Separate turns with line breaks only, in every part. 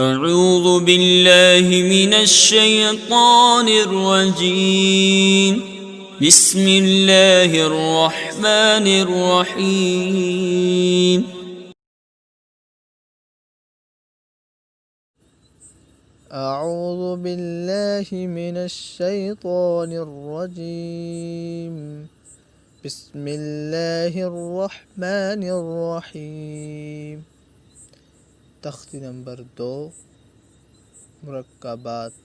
أعوذ بالله من الشيطان الرجيم بسم الله الرحمن الرحيم
أعوذ بالله من الشيطان الرجيم بسم الله الرحمن الرحيم तख्ती नंबर 2 मुरक्कबात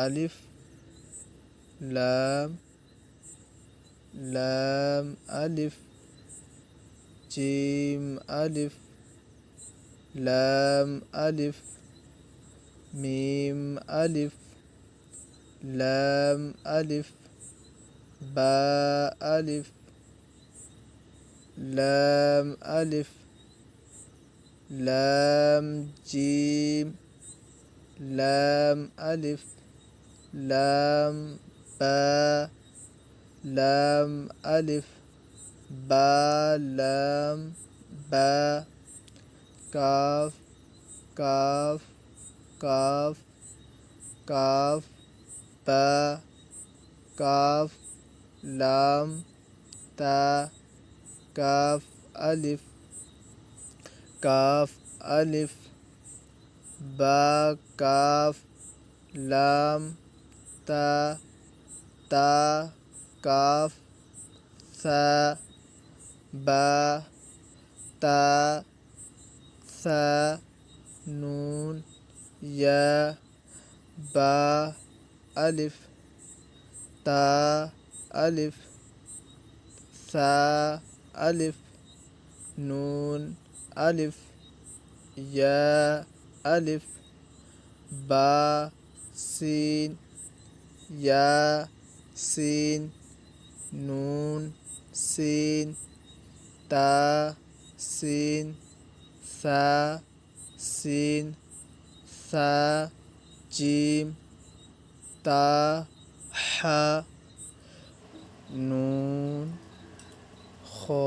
अलिफ लाम लाम अलिफ जीम अलिफ लाम अलिफ मीम अलिफ लाम अलिफ बा अलिफ लाम अलिफ लाम जीम लाम अलिफ लाम बा लाम अलिफ बा लाम बा काफ काफ काफ काफ बा काफ लाम ता काफ अलिफ काफ अलिफ बा काफ लाम ता ता काफ सा बा ता सा नून या बा अलिफ ता अलिफ सा अलिफ नून अलिफ या अलिफ बा सीन या सीन नून सीन ता सीन सा सीन सा जीम ता हा नून खो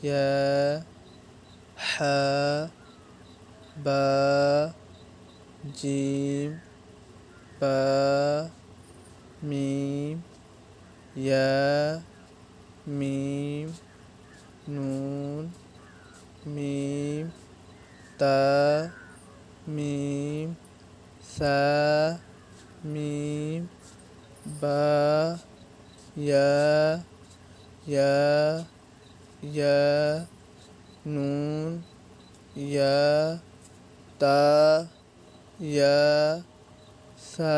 या हा बा जीम बा मीम या मीम नून मीम ता मीम सा मीम बा या नून या ता या सा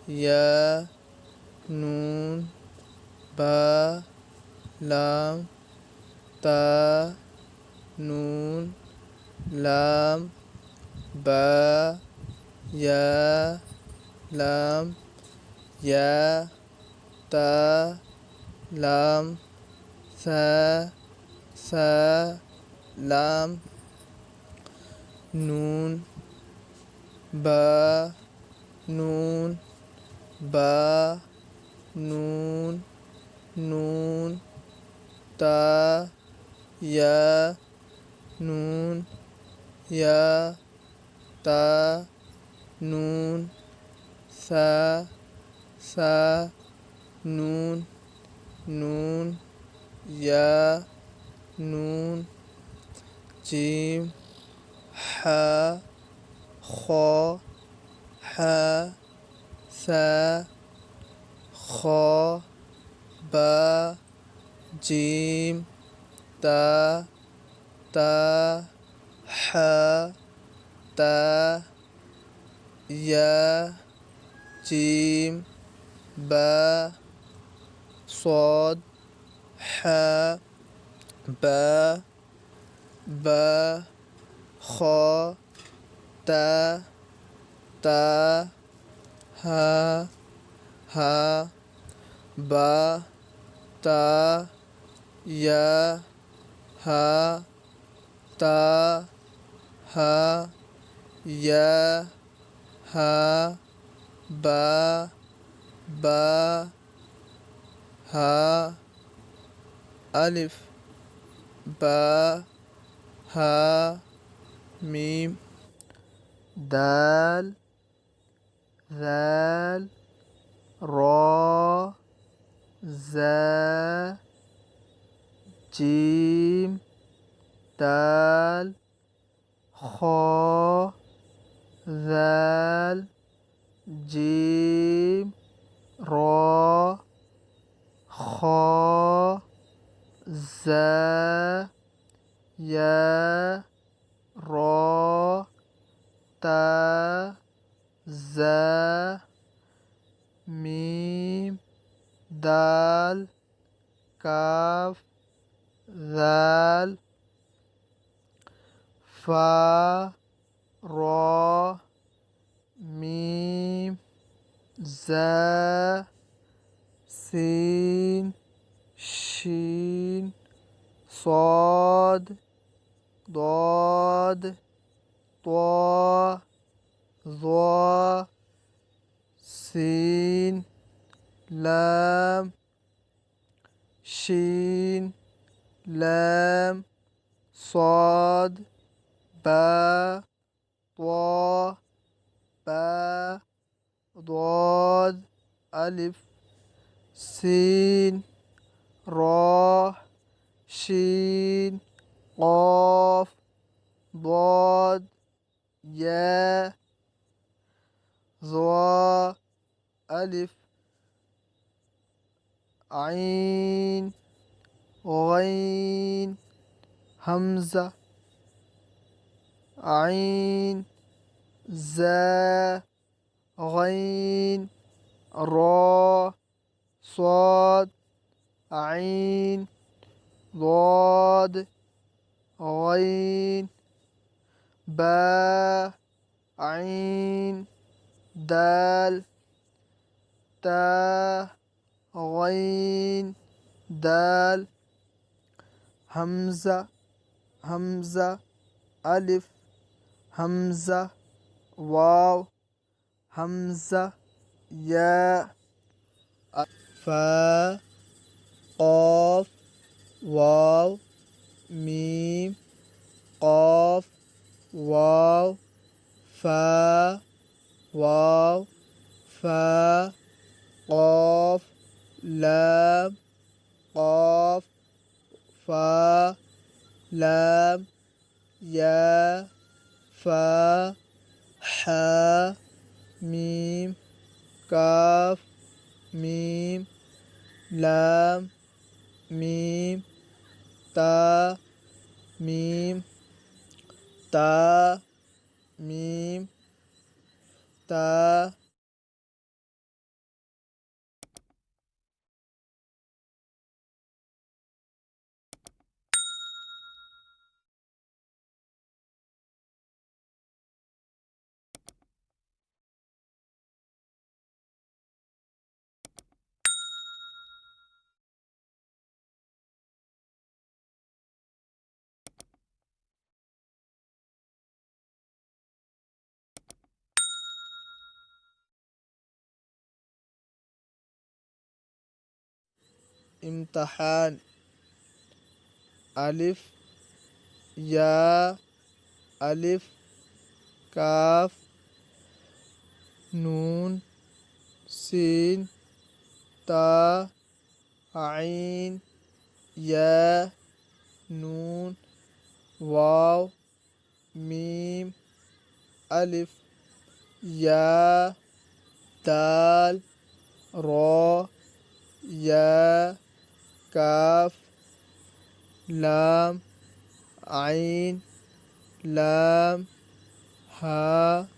या नून बा लाम ता नून लाम बा या लाम या ता लाम सा लाम नून बा नून बा नून नून ता या नून या ता नून सा नून नून या नून जीम हा खो हा सा खो बा जीम ता हा ता या जीम बा صاد हा बा खो ता हा बा ता या हा ता हा या हा बा हा अलिफ बा हा मीम दाल ذال را زا جيم دال خا ذال جيم را خا زا يا را تا زا ميم دال كاف ذال فا را ميم زا سين شين صاد ضاد طا ظا سين لام شين لام صاد با طا با ضاد ألف سين را شين قاف ضاد يا ظا ألف عين غين همزة عين زا غين را صاد عين ضاد غين با عين دال تا غين دال همزة همزة ألف همزة واو همزة ياء فا قاف واو ميم قاف واو فا واو فا قاف لام قاف فا لام يا فا حا ميم كاف ميم لام ميم تا ميم تا ميم تا امتحان ألف يا ألف كاف نون سين تا عين يا نون واو ميم ألف يا دال را يا كاف لام عين لام ها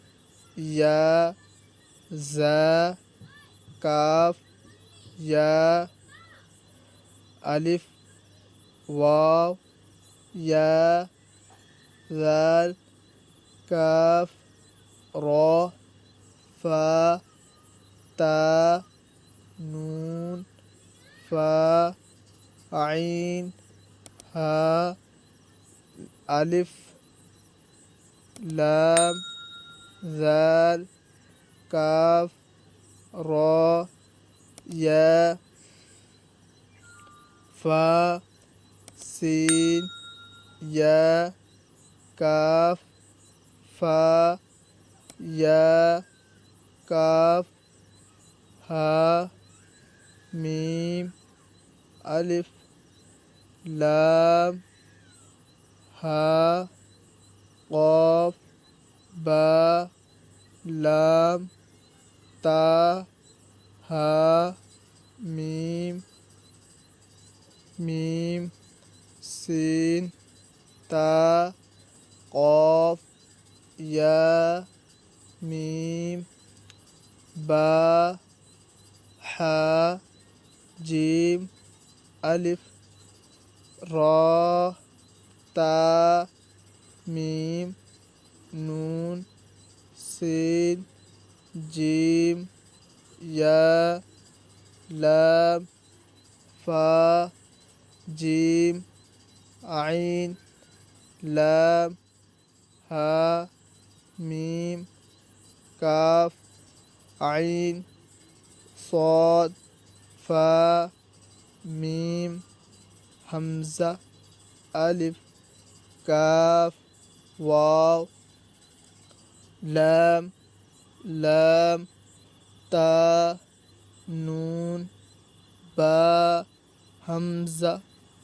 يا زا كاف يا ألف واو يا ذال كاف را فا تا نون فا عين ها ألف لام ذال كاف را يا فا سين يا काफ फा या काफ हा मीम अलिफ लाम हा क़ाफ बा लाम ता हा मीम मीम सीन ता क़ाफ या मीम बा हा जीम अलिफ रा ता मीम नून सीन जीम या लाम फा जीम आइन लाम हा मीम काफ आइन सॉद फा मीम हमज़ा अलिफ काफ वाव लाम लाम ता नून बा हमज़ा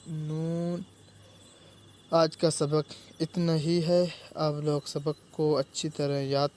नून। आज का सबक इतना ही है। आप लोग सबक को अच्छी तरह याद